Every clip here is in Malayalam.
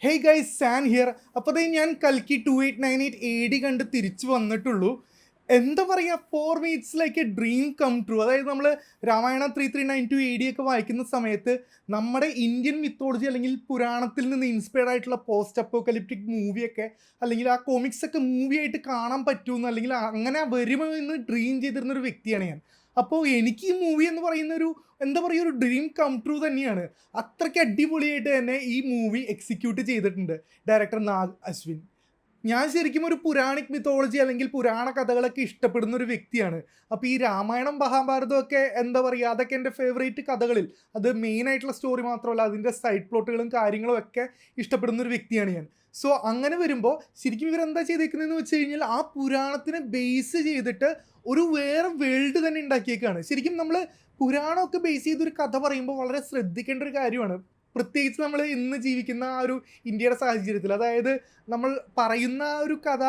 Hey guys, San here. അപ്പോൾ ഞാൻ കൽക്കി 2898 AD കണ്ട് തിരിച്ചു വന്നിട്ടുള്ളൂ. എന്താ പറയുക, 4 it's like a dream come true. അതായത് നമ്മൾ രാമായണ 3392 AD ഒക്കെ വായിക്കുന്ന സമയത്ത് നമ്മുടെ ഇന്ത്യൻ മിത്തോളജി അല്ലെങ്കിൽ പുരാണത്തിൽ നിന്ന് ഇൻസ്പയർഡ് ആയിട്ടുള്ള പോസ്റ്റ് അപ്പോക്കലിപ്റ്റിക് മൂവിയൊക്കെ അല്ലെങ്കിൽ ആ കോമിക്സ് ഒക്കെ മൂവി ആയിട്ട് കാണാൻ പറ്റുമെന്ന് അല്ലെങ്കിൽ അങ്ങനെ വരുമോ എന്ന് ഡ്രീം ചെയ്തിരുന്നൊരു വ്യക്തിയാണ് ഞാൻ. അപ്പോൾ എനിക്ക് ഈ മൂവി എന്ന് പറയുന്ന ഒരു എന്താ പറയുക, ഒരു ഡ്രീം കം ട്രൂ തന്നെയാണ്. അത്രയ്ക്ക് അടിപൊളിയായിട്ട് തന്നെ ഈ മൂവി എക്സിക്യൂട്ട് ചെയ്തിട്ടുണ്ട് ഡയറക്ടർ നാഗ് അശ്വിൻ. ഞാൻ ശരിക്കും ഒരു പുരാണിക് മിത്തോളജി അല്ലെങ്കിൽ പുരാണ കഥകളൊക്കെ ഇഷ്ടപ്പെടുന്ന ഒരു വ്യക്തിയാണ്. അപ്പോൾ ഈ രാമായണം മഹാഭാരതമൊക്കെ എന്താ പറയുക, അതൊക്കെ എൻ്റെ ഫേവറേറ്റ് കഥകളിൽ. അത് മെയിൻ ആയിട്ടുള്ള സ്റ്റോറി മാത്രമല്ല, അതിൻ്റെ സൈഡ് പ്ലോട്ടുകളും കാര്യങ്ങളും ഒക്കെ ഇഷ്ടപ്പെടുന്ന ഒരു വ്യക്തിയാണ് ഞാൻ. സോ അങ്ങനെ വരുമ്പോൾ ശരിക്കും ഇവരെന്താ ചെയ്തേക്കുന്നതെന്ന് വെച്ച് കഴിഞ്ഞാൽ ആ പുരാണത്തിനെ ബേസ് ചെയ്തിട്ട് ഒരു വേറെ വേൾഡ് തന്നെ ഉണ്ടാക്കിയേക്കാണ്. ശരിക്കും നമ്മൾ പുരാണമൊക്കെ ബേസ് ചെയ്തൊരു കഥ പറയുമ്പോൾ വളരെ ശ്രദ്ധിക്കേണ്ട ഒരു കാര്യമാണ്. പ്രത്യേകിച്ച് നമ്മൾ ഇന്ന് ജീവിക്കുന്ന ആ ഒരു ഇന്ത്യയുടെ സാഹചര്യത്തിൽ. അതായത് നമ്മൾ പറയുന്ന ആ ഒരു കഥ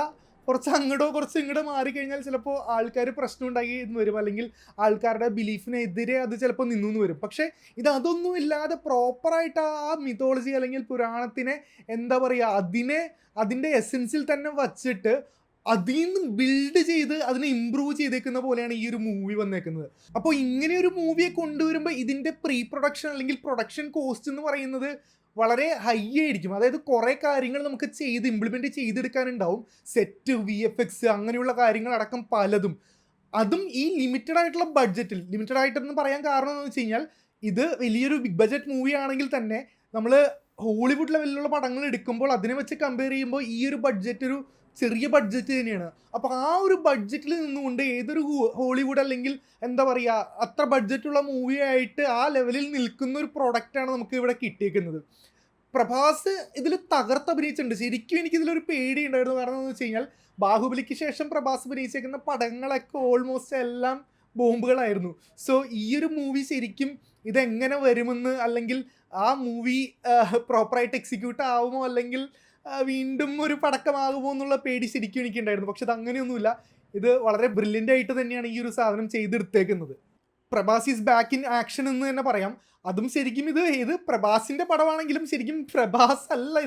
കുറച്ച് അങ്ങോട്ടോ കുറച്ച് ഇങ്ങോട്ടോ മാറിക്കഴിഞ്ഞാൽ ചിലപ്പോൾ ആൾക്കാർ പ്രശ്നം ഉണ്ടാക്കി എന്ന് വരും, അല്ലെങ്കിൽ ആൾക്കാരുടെ ബിലീഫിനെതിരെ അത് ചിലപ്പോൾ നിന്നു വരും. പക്ഷേ അതൊന്നും ഇല്ലാതെ പ്രോപ്പറായിട്ട് ആ മിത്തോളജി അല്ലെങ്കിൽ പുരാണത്തിനെ എന്താ പറയുക, അതിൻ്റെ എസെൻസിൽ തന്നെ വച്ചിട്ട് അതിൽ നിന്ന് ബിൽഡ് ചെയ്ത് അതിനെ ഇമ്പ്രൂവ് ചെയ്തേക്കുന്ന പോലെയാണ് ഈ ഒരു മൂവി വന്നേക്കുന്നത്. അപ്പോൾ ഇങ്ങനെ ഒരു മൂവിയെ കൊണ്ടുവരുമ്പോൾ ഇതിൻ്റെ പ്രീ പ്രൊഡക്ഷൻ അല്ലെങ്കിൽ പ്രൊഡക്ഷൻ കോസ്റ്റ് എന്ന് പറയുന്നത് വളരെ ഹൈ ആയിരിക്കും. അതായത് കുറേ കാര്യങ്ങൾ നമുക്ക് ഇംപ്ലിമെൻറ്റ് ചെയ്തെടുക്കാനുണ്ടാവും. സെറ്റ്, VFX അങ്ങനെയുള്ള കാര്യങ്ങളടക്കം പലതും. അതും ഈ ലിമിറ്റഡ് ആയിട്ടുള്ള ബഡ്ജറ്റിൽ. ലിമിറ്റഡ് ആയിട്ടെന്ന് പറയാൻ കാരണം എന്ന് വെച്ച് കഴിഞ്ഞാൽ ഇത് വലിയൊരു ബിഗ് ബഡ്ജറ്റ് മൂവി ആണെങ്കിൽ തന്നെ നമ്മൾ ഹോളിവുഡ് ലെവലിലുള്ള പടങ്ങൾ എടുക്കുമ്പോൾ അതിനെ വെച്ച് കമ്പയർ ചെയ്യുമ്പോൾ ഈ ഒരു ബഡ്ജറ്റ് ഒരു ചെറിയ ബഡ്ജറ്റ് തന്നെയാണ്. അപ്പോൾ ആ ഒരു ബഡ്ജറ്റിൽ നിന്നുകൊണ്ട് ഏതൊരു ഹോളിവുഡ് അല്ലെങ്കിൽ എന്താ പറയുക അത്ര ബഡ്ജറ്റുള്ള മൂവിയായിട്ട് ആ ലെവലിൽ നിൽക്കുന്ന ഒരു പ്രൊഡക്റ്റാണ് നമുക്ക് ഇവിടെ കിട്ടിയേക്കുന്നത്. പ്രഭാസ് ഇതിൽ തകർത്തഭിനയിച്ചിട്ടുണ്ട്. ശരിക്കും എനിക്കിതിലൊരു പേടി ഉണ്ടായിരുന്നു. കാരണം എന്ന് വെച്ച് കഴിഞ്ഞാൽ ബാഹുബലിക്ക് ശേഷം പ്രഭാസ് അഭിനയിച്ചേക്കുന്ന പടങ്ങളൊക്കെ ഓൾമോസ്റ്റ് എല്ലാം ബോംബുകളായിരുന്നു. സോ ഈ ഒരു മൂവി ശരിക്കും ഇതെങ്ങനെ വരുമെന്ന്, അല്ലെങ്കിൽ ആ മൂവി പ്രോപ്പറായിട്ട് എക്സിക്യൂട്ട് ആവുമോ അല്ലെങ്കിൽ വീണ്ടും ഒരു പടക്കമാകുമോ എന്നുള്ള പേടി ശരിക്കും എനിക്കുണ്ടായിരുന്നു. പക്ഷെ അത് അങ്ങനെയൊന്നുമില്ല. ഇത് വളരെ ബ്രില്യൻ്റ് ആയിട്ട് തന്നെയാണ് ഈ ഒരു സാധനം ചെയ്തെടുത്തേക്കുന്നത്. Prabhas is back in action എന്ന് തന്നെ പറയാം. അതും ശരിക്കും ഇത് പ്രഭാസിൻ്റെ പടമാണെങ്കിലും ശരിക്കും പ്രഭാസ് അല്ല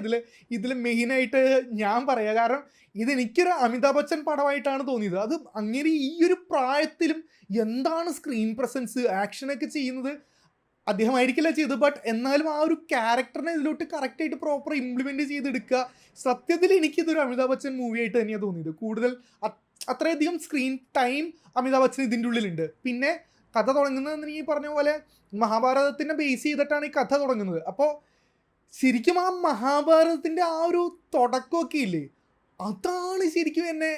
ഇതിൽ മെയിനായിട്ട് ഞാൻ പറയാം. കാരണം ഇതെനിക്കൊരു അമിതാഭ് ബച്ചൻ പടമായിട്ടാണ് തോന്നിയത്. അത് അങ്ങനെ ഈ ഒരു പ്രായത്തിലും എന്താണ് സ്ക്രീൻ പ്രസൻസ്, ആക്ഷനൊക്കെ ചെയ്യുന്നത് അദ്ദേഹമായിരിക്കില്ല ചെയ്തത്. ബട്ട് എന്നാലും ആ ഒരു ക്യാരക്ടറിനെ ഇതിലോട്ട് കറക്റ്റായിട്ട് പ്രോപ്പർ ഇംപ്ലിമെൻറ്റ് ചെയ്തെടുക്കുക. സത്യത്തിൽ എനിക്കിതൊരു അമിതാഭ് ബച്ചൻ മൂവി ആയിട്ട് തന്നെയാണ് തോന്നിയത്. കൂടുതൽ അത്രയധികം സ്ക്രീൻ ടൈം അമിതാഭ് ബച്ചൻ ഇതിൻ്റെ ഉള്ളിലുണ്ട്. പിന്നെ കഥ തുടങ്ങുന്നത് ഈ പറഞ്ഞ പോലെ മഹാഭാരതത്തിനെ ബേസ് ചെയ്തിട്ടാണ് ഈ കഥ തുടങ്ങുന്നത്. അപ്പോൾ ശരിക്കും ആ മഹാഭാരതത്തിൻ്റെ ആ ഒരു തുടക്കമൊക്കെ ഇല്ലേ, അതാണ് ശരിക്കും എന്നെ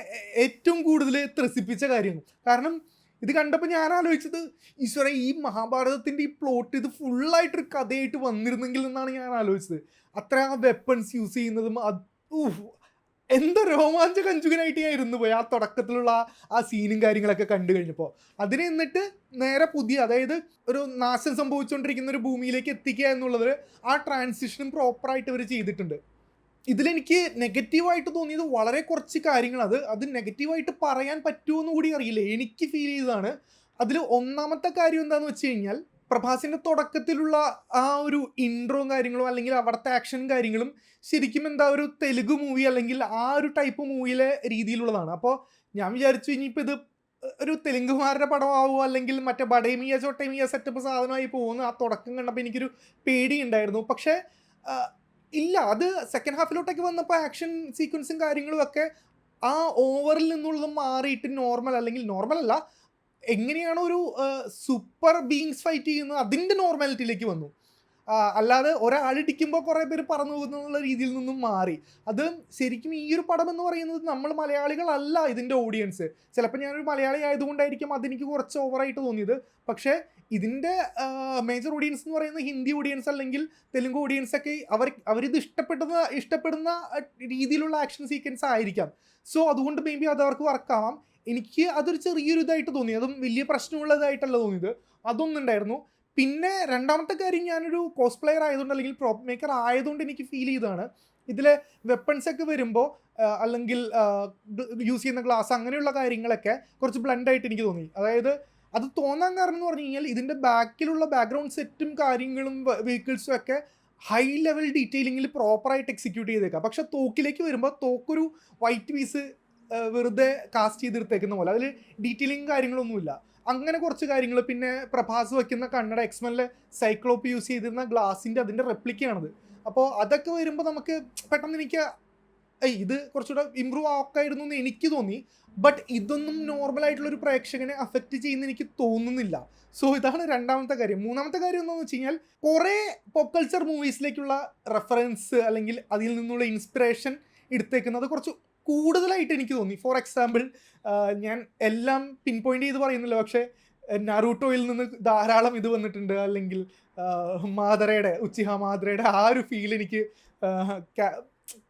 ഏറ്റവും കൂടുതൽ ത്രസിപ്പിച്ച കാര്യം. കാരണം ഇത് കണ്ടപ്പോൾ ഞാൻ ആലോചിച്ചത്, ഈശ്വര, ഈ മഹാഭാരതത്തിൻ്റെ ഈ പ്ലോട്ട് ഇത് ഫുള്ളായിട്ടൊരു കഥയായിട്ട് വന്നിരുന്നെങ്കിൽ എന്നാണ് ഞാൻ ആലോചിച്ചത്. അത്ര ആ വെപ്പൺസ് യൂസ് ചെയ്യുന്നതും എന്താ രോമാഞ്ചകഞ്ചുകനായിട്ട് ഞാൻ ഇരുന്നു പോയി ആ തുടക്കത്തിലുള്ള ആ സീനും കാര്യങ്ങളൊക്കെ കണ്ടു കഴിഞ്ഞപ്പോൾ. അതിനെ എന്നിട്ട് നേരെ അതായത് ഒരു നാശം സംഭവിച്ചുകൊണ്ടിരിക്കുന്ന ഒരു ഭൂമിയിലേക്ക് എത്തിക്കുക എന്നുള്ളത് ആ ട്രാൻസിഷനും പ്രോപ്പറായിട്ട് അവർ ചെയ്തിട്ടുണ്ട്. ഇതിലെനിക്ക് നെഗറ്റീവായിട്ട് തോന്നിയത് വളരെ കുറച്ച് കാര്യങ്ങൾ. അത് നെഗറ്റീവായിട്ട് പറയാൻ പറ്റുമെന്ന് കൂടി അറിയില്ല, എനിക്ക് ഫീൽ ചെയ്തതാണ്. അതിൽ ഒന്നാമത്തെ കാര്യം എന്താണെന്ന് വെച്ച് കഴിഞ്ഞാൽ പ്രഭാസിൻ്റെ തുടക്കത്തിലുള്ള ആ ഒരു ഇൻട്രോയും കാര്യങ്ങളും അല്ലെങ്കിൽ അവിടുത്തെ ആക്ഷനും കാര്യങ്ങളും ശരിക്കും ഒരു തെലുഗു മൂവി അല്ലെങ്കിൽ ആ ഒരു ടൈപ്പ് മൂവിയിലെ രീതിയിലുള്ളതാണ്. അപ്പോൾ ഞാൻ വിചാരിച്ചു ഇനിയിപ്പോൾ ഇത് ഒരു തെലുങ്കുമാരുടെ പടമാവുമോ അല്ലെങ്കിൽ മറ്റേ ബഡേമിയ ചോട്ടേമിയ സെറ്റപ്പ് സാധനമായി പോകുന്നു. ആ തുടക്കം കണ്ടപ്പോൾ എനിക്കൊരു പേടിയുണ്ടായിരുന്നു. പക്ഷേ ഇല്ല, അത് സെക്കൻഡ് ഹാഫിലോട്ടൊക്കെ വന്നപ്പോൾ ആക്ഷൻ സീക്വൻസും കാര്യങ്ങളും ഒക്കെ ആ ഓവറിൽ നിന്നുള്ളത് മാറിയിട്ട് നോർമലല്ല, എങ്ങനെയാണോ ഒരു സൂപ്പർ ബീങ്സ് ഫൈറ്റ് ചെയ്യുന്നത് അതിൻ്റെ നോർമാലിറ്റിയിലേക്ക് വന്നു. അല്ലാതെ ഒരാളിടിക്കുമ്പോൾ കുറേ പേര് പറന്നു പോകുന്നുള്ള രീതിയിൽ നിന്നും മാറി. അത് ശരിക്കും ഈ ഒരു പടം എന്ന് പറയുന്നത് നമ്മൾ മലയാളികളല്ല ഇതിൻ്റെ ഓഡിയൻസ്. ചിലപ്പോൾ ഞാനൊരു മലയാളി ആയതുകൊണ്ടായിരിക്കും അതെനിക്ക് കുറച്ച് ഓവറായിട്ട് തോന്നിയത്. പക്ഷേ ഇതിൻ്റെ മേജർ ഓഡിയൻസ് എന്ന് പറയുന്നത് ഹിന്ദി ഓഡിയൻസ് അല്ലെങ്കിൽ തെലുങ്ക് ഓഡിയൻസ് ഒക്കെ അവരിത് ഇഷ്ടപ്പെടുന്ന രീതിയിലുള്ള ആക്ഷൻ സീക്വൻസ് ആയിരിക്കാം. സോ അതുകൊണ്ട് മേ ബി അത് അവർക്ക് വർക്കാവാം. എനിക്ക് അതൊരു ചെറിയൊരു ഇതായിട്ട് തോന്നി. അതും വലിയ പ്രശ്നമുള്ളതായിട്ടല്ല തോന്നിയത്. അതൊന്നുണ്ടായിരുന്നു. പിന്നെ രണ്ടാമത്തെ കാര്യം, ഞാനൊരു കോസ്പ്ലെയർ ആയതുകൊണ്ട് അല്ലെങ്കിൽ പ്രോപ്പ് മേക്കർ ആയതുകൊണ്ട് എനിക്ക് ഫീൽ ചെയ്തതാണ്, ഇതിലെ വെപ്പൺസൊക്കെ വരുമ്പോൾ അല്ലെങ്കിൽ യൂസ് ചെയ്യുന്ന ഗ്ലാസ് അങ്ങനെയുള്ള കാര്യങ്ങളൊക്കെ കുറച്ച് ബ്ലണ്ടായിട്ട് എനിക്ക് തോന്നി. അതായത് അത് തോന്നാൻ കാരണം എന്ന് പറഞ്ഞു കഴിഞ്ഞാൽ ഇതിൻ്റെ ബാക്കിലുള്ള ബാക്ക്ഗ്രൗണ്ട് സെറ്റും കാര്യങ്ങളും വെഹിക്കിൾസും ഒക്കെ ഹൈ ലെവൽ ഡീറ്റെയിലിങ്ങിൽ പ്രോപ്പറായിട്ട് എക്സിക്യൂട്ട് ചെയ്തേക്കാം. പക്ഷെ തോക്കിലേക്ക് വരുമ്പോൾ തോക്കൊരു വൈറ്റ് പീസ് വെറുതെ കാസ്റ്റ് ചെയ്തെടുത്തേക്കുന്ന പോലെ, അതിൽ ഡീറ്റെയിലിങ് കാര്യങ്ങളൊന്നുമില്ല. അങ്ങനെ കുറച്ച് കാര്യങ്ങൾ. പിന്നെ പ്രഭാസ് വയ്ക്കുന്ന കണ്ണട, എക്സ്മെല്ലെ സൈക്ലോപ്പ് യൂസ് ചെയ്തിരുന്ന ഗ്ലാസിൻ്റെ അതിൻ്റെ റെപ്ലിക്കയാണത്. അപ്പോൾ അതൊക്കെ വരുമ്പോൾ നമുക്ക് പെട്ടെന്ന് എനിക്ക് ഇത് കുറച്ചുകൂടെ ഇമ്പ്രൂവ് ആക്കായിരുന്നു എന്ന് എനിക്ക് തോന്നി. ബട്ട് ഇതൊന്നും നോർമലായിട്ടുള്ളൊരു പ്രേക്ഷകനെ അഫക്റ്റ് ചെയ്യുന്ന എനിക്ക് തോന്നുന്നില്ല. സോ ഇതാണ് രണ്ടാമത്തെ കാര്യം. മൂന്നാമത്തെ കാര്യം എന്താണെന്ന് വെച്ച് കഴിഞ്ഞാൽ, കുറേ പോപ്പ് കൾച്ചർ മൂവീസിലേക്കുള്ള റെഫറൻസ് അല്ലെങ്കിൽ അതിൽ നിന്നുള്ള ഇൻസ്പിറേഷൻ എടുത്തേക്കുന്നത് കുറച്ച് കൂടുതലായിട്ട് എനിക്ക് തോന്നി. ഫോർ എക്സാമ്പിൾ, ഞാൻ എല്ലാം പിൻ പോയിന്റ് ചെയ്ത് പറയുന്നില്ല, പക്ഷേ നറൂട്ടോയിൽ നിന്ന് ധാരാളം ഇത് വന്നിട്ടുണ്ട്. അല്ലെങ്കിൽ മാദറയുടെ ഉച്ചിഹ മാദറയുടെ ആ ഒരു ഫീൽ എനിക്ക്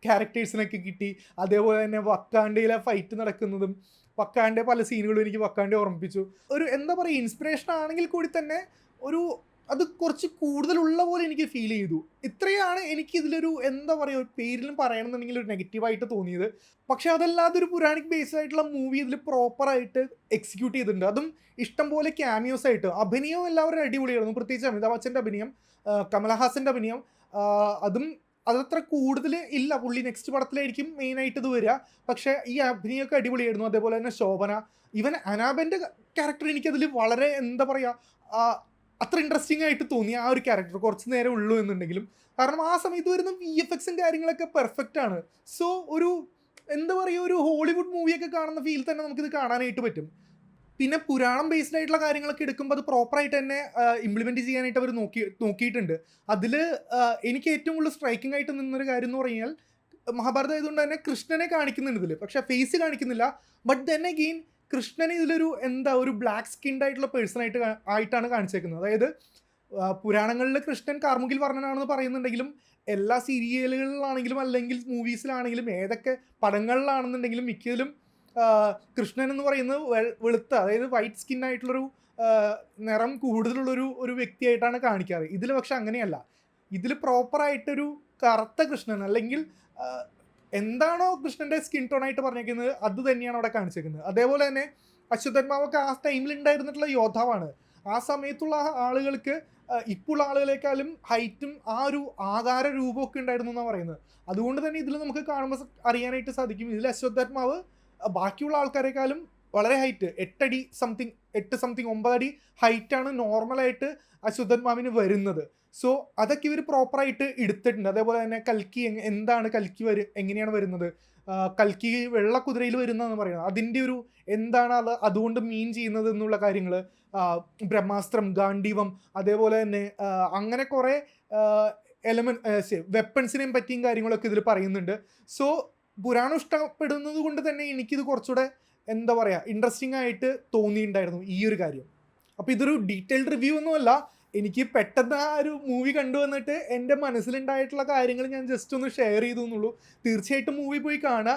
ക്യാരക്ടേഴ്സിനൊക്കെ കിട്ടി. അതേപോലെ തന്നെ വക്കാണ്ടയിലെ ഫൈറ്റ് നടക്കുന്നതും വക്കാൻ്റെ പല സീനുകളും എനിക്ക് വക്കാണ്ടെ ഓർമ്മിപ്പിച്ചു. ഒരു എന്താ പറയുക, ഇൻസ്പിറേഷൻ ആണെങ്കിൽ കൂടി തന്നെ ഒരു അത് കുറച്ച് കൂടുതലുള്ള പോലെ എനിക്ക് ഫീൽ ചെയ്തു. ഇത്രയാണ് എനിക്ക് ഇതിലൊരു എന്താ പറയുക, ഒരു പേരിലും പറയണമെന്നുണ്ടെങ്കിൽ ഒരു നെഗറ്റീവായിട്ട് തോന്നിയത്. പക്ഷേ അതല്ലാതെ ഒരു പുരാണിക് ബേസ്ഡ് ആയിട്ടുള്ള മൂവി ഇതിൽ പ്രോപ്പറായിട്ട് എക്സിക്യൂട്ട് ചെയ്തിട്ടുണ്ട്. അതും ഇഷ്ടംപോലെ ക്യാമിയോസ് ആയിട്ട്. അഭിനയം എല്ലാവരും അടിപൊളിയായിരുന്നു. പ്രത്യേകിച്ച് അമിതാഭ് ബച്ചൻ്റെ അഭിനയം, കമലഹാസൻ്റെ അഭിനയം, അതും അതത്ര കൂടുതൽ ഇല്ല. പുള്ളി നെക്സ്റ്റ് പടത്തിലായിരിക്കും മെയിനായിട്ട് ഇത് വരിക. പക്ഷേ ഈ അഭിനയമൊക്കെ അടിപൊളിയായിരുന്നു. അതേപോലെ തന്നെ ശോഭന, ഈവൻ അനാബൻ്റെ ക്യാരക്ടർ എനിക്കതിൽ വളരെ എന്താ പറയുക, അത്ര ഇൻട്രസ്റ്റിംഗ് ആയിട്ട് തോന്നി. ആ ഒരു ക്യാരക്ടർ കുറച്ച് നേരം ഉള്ളൂ എന്നുണ്ടെങ്കിലും, കാരണം ആ സമയത്ത് വരുന്ന VFXും കാര്യങ്ങളൊക്കെ പെർഫെക്റ്റ് ആണ്. സോ ഒരു എന്താ പറയുക, ഒരു ഹോളിവുഡ് മൂവിയൊക്കെ കാണുന്ന ഫീൽ തന്നെ നമുക്കിത് കാണാനായിട്ട് പറ്റും. പിന്നെ പുരാണം ബേസ്ഡ് ആയിട്ടുള്ള കാര്യങ്ങളൊക്കെ എടുക്കുമ്പോൾ അത് പ്രോപ്പറായിട്ട് തന്നെ ഇംപ്ലിമെൻറ്റ് ചെയ്യാനായിട്ട് അവർ നോക്കിയിട്ടുണ്ട്. അതിൽ എനിക്ക് ഏറ്റവും കൂടുതൽ സ്ട്രൈക്കിംഗ് ആയിട്ട് നിന്നൊരു കാര്യം എന്ന് പറഞ്ഞാൽ, മഹാഭാരതം ആയതുകൊണ്ട് തന്നെ കൃഷ്ണനെ കാണിക്കുന്നുണ്ട് ഇതിൽ, പക്ഷേ ഫേസ് കാണിക്കുന്നില്ല. ബട്ട് ദെൻ അഗെയിൻ കൃഷ്ണനെ ഇതിലൊരു ഒരു ബ്ലാക്ക് സ്കിൻഡ് ആയിട്ടുള്ള പേഴ്സൺ ആയിട്ടാണ് കാണിച്ചേക്കുന്നത്. അതായത് പുരാണങ്ങളിൽ കൃഷ്ണൻ കാർമുകിൽ വർണ്ണനാണെന്ന് പറയുന്നുണ്ടെങ്കിലും, എല്ലാ സീരിയലുകളിലാണെങ്കിലും അല്ലെങ്കിൽ മൂവീസിലാണെങ്കിലും ഏതൊക്കെ പടങ്ങളിലാണെന്നുണ്ടെങ്കിലും മിക്കതിലും കൃഷ്ണൻ എന്ന് പറയുന്നത് വെളുത്ത, അതായത് വൈറ്റ് സ്കിൻ ആയിട്ടുള്ളൊരു നിറം കൂടുതലുള്ളൊരു വ്യക്തിയായിട്ടാണ് കാണിക്കാറ്. ഇതിൽ പക്ഷെ അങ്ങനെയല്ല. ഇതിൽ പ്രോപ്പറായിട്ടൊരു കറുത്ത കൃഷ്ണൻ, അല്ലെങ്കിൽ എന്താണോ കൃഷ്ണൻ്റെ സ്കിൻ ടോണായിട്ട് പറഞ്ഞേക്കുന്നത് അത് തന്നെയാണ് അവിടെ കാണിച്ചേക്കുന്നത്. അതേപോലെ തന്നെ അശ്വത്ഥന്മാവൊക്കെ ആ ടൈമിൽ ഉണ്ടായിരുന്നിട്ടുള്ള യോദ്ധാവാണ്. ആ സമയത്തുള്ള ആളുകൾക്ക് ഇപ്പോഴുള്ള ആളുകളെക്കാളും ഹൈറ്റും ആ ഒരു ആകാര രൂപമൊക്കെ ഉണ്ടായിരുന്നു എന്നാണ് പറയുന്നത്. അതുകൊണ്ട് തന്നെ ഇതിൽ നമുക്ക് കാണുമ്പോൾ അറിയാനായിട്ട് സാധിക്കും, ഇതിൽ അശ്വത്ഥന്മാവ് ബാക്കിയുള്ള ആൾക്കാരെക്കാളും വളരെ ഹൈറ്റ്, 8 അടി സംതിങ്, 9 അടി ഹൈറ്റാണ് നോർമലായിട്ട് അശ്വത്ഥന്മാവിന് വരുന്നത്. സോ അതൊക്കെ ഇവർ പ്രോപ്പറായിട്ട് എടുത്തിട്ടുണ്ട്. അതേപോലെ തന്നെ കൽക്കി, എന്താണ് കൽക്കി എങ്ങനെയാണ് വരുന്നത്, കൽക്കി വെള്ളക്കുതിരയിൽ വരുന്നതെന്ന് പറയുന്നത്, അതിൻ്റെ ഒരു എന്താണ് അതുകൊണ്ട് മീൻ ചെയ്യുന്നത് എന്നുള്ള കാര്യങ്ങൾ, ബ്രഹ്മാസ്ത്രം, ഗാണ്ഡീവം, അതേപോലെ തന്നെ അങ്ങനെ കുറേ വെപ്പൺസിനെയും പറ്റിയും കാര്യങ്ങളൊക്കെ ഇതിൽ പറയുന്നുണ്ട്. സോ പുരാണം ഇഷ്ടപ്പെടുന്നത് കൊണ്ട് തന്നെ എനിക്കിത് കുറച്ചുകൂടെ എന്താ പറയുക, ഇൻട്രസ്റ്റിംഗ് ആയിട്ട് തോന്നിയിട്ടുണ്ടായിരുന്നു ഈ ഒരു കാര്യം. അപ്പോൾ ഇതൊരു ഡീറ്റെയിൽഡ് റിവ്യൂ ഒന്നുമല്ല, എനിക്ക് പെട്ടെന്ന് ആ ഒരു മൂവി കണ്ടുവന്നിട്ട് എൻ്റെ മനസ്സിലുണ്ടായിട്ടുള്ള കാര്യങ്ങൾ ഞാൻ ജസ്റ്റ് ഒന്ന് ഷെയർ ചെയ്തു എന്നുള്ളൂ. തീർച്ചയായിട്ടും മൂവി പോയി കാണുക.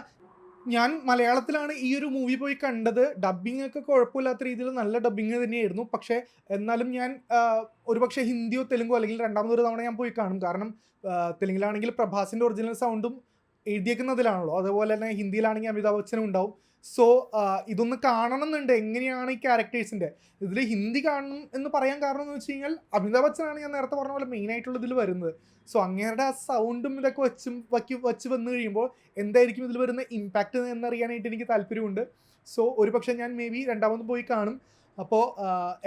ഞാൻ മലയാളത്തിലാണ് ഈ ഒരു മൂവി പോയി കണ്ടത്. ഡബ്ബിംഗ് ഒക്കെ കുഴപ്പമില്ലാത്ത രീതിയിൽ നല്ല ഡബ്ബിങ് തന്നെയായിരുന്നു. പക്ഷേ എന്നാലും ഞാൻ ഒരുപക്ഷെ ഹിന്ദിയോ തെലുങ്കോ അല്ലെങ്കിൽ രണ്ടാമതൊരു തവണ ഞാൻ പോയി കാണും. കാരണം തെലുങ്കിലാണെങ്കിൽ പ്രഭാസിൻ്റെ ഒറിജിനൽ സൗണ്ടും എഴുതിയേക്കുന്നതിലാണല്ലോ, അതുപോലെ തന്നെ ഹിന്ദിയിലാണെങ്കിൽ അമിതാഭ് ബച്ചനും ഉണ്ടാവും. സോ ഇതൊന്ന് കാണണം എന്നുണ്ട്, എങ്ങനെയാണ് ഈ ക്യാരക്ടേഴ്സിൻ്റെ. ഇതിൽ ഹിന്ദി കാണണം എന്ന് പറയാൻ കാരണം എന്ന് വെച്ച് കഴിഞ്ഞാൽ, അമിതാഭ് ബച്ചനാണ് ഞാൻ നേരത്തെ പറഞ്ഞ പോലെ മെയിനായിട്ടുള്ള ഇതിൽ വരുന്നത്. സോ അങ്ങേരുടെ ആ സൗണ്ടും ഇതൊക്കെ വച്ച് വന്നു കഴിയുമ്പോൾ എന്തായിരിക്കും ഇതിൽ വരുന്ന ഇമ്പാക്റ്റ് എന്നറിയാനായിട്ട് എനിക്ക് താല്പര്യമുണ്ട്. സോ ഒരു പക്ഷേ ഞാൻ മേ ബി രണ്ടാമതും പോയി കാണും. അപ്പോൾ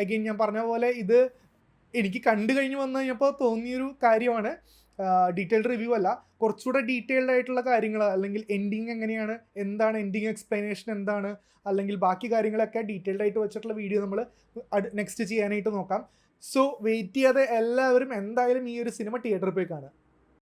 അഗെയിൻ ഞാൻ പറഞ്ഞ പോലെ ഇത് എനിക്ക് കണ്ടു കഴിഞ്ഞ് വന്നു കഴിഞ്ഞപ്പോൾ തോന്നിയൊരു കാര്യമാണ്. ഡീറ്റെയിൽഡ് റിവ്യൂ അല്ല, കുറച്ചുകൂടെ ഡീറ്റെയിൽഡ് ആയിട്ടുള്ള കാര്യങ്ങൾ, അല്ലെങ്കിൽ എൻഡിങ് എങ്ങനെയാണ്, എന്താണ് എൻഡിങ് എക്സ്പ്ലനേഷൻ എന്താണ്, അല്ലെങ്കിൽ ബാക്കി കാര്യങ്ങളൊക്കെ ഡീറ്റെയിൽഡ് ആയിട്ട് വെച്ചിട്ടുള്ള വീഡിയോ നമ്മൾ നെക്സ്റ്റ് ചെയ്യാനായിട്ട് നോക്കാം. സോ വെയിറ്റ് ചെയ്യാതെ എല്ലാവരും എന്തായാലും ഈ ഒരു സിനിമ തിയേറ്ററിൽ പോയി കാണുക.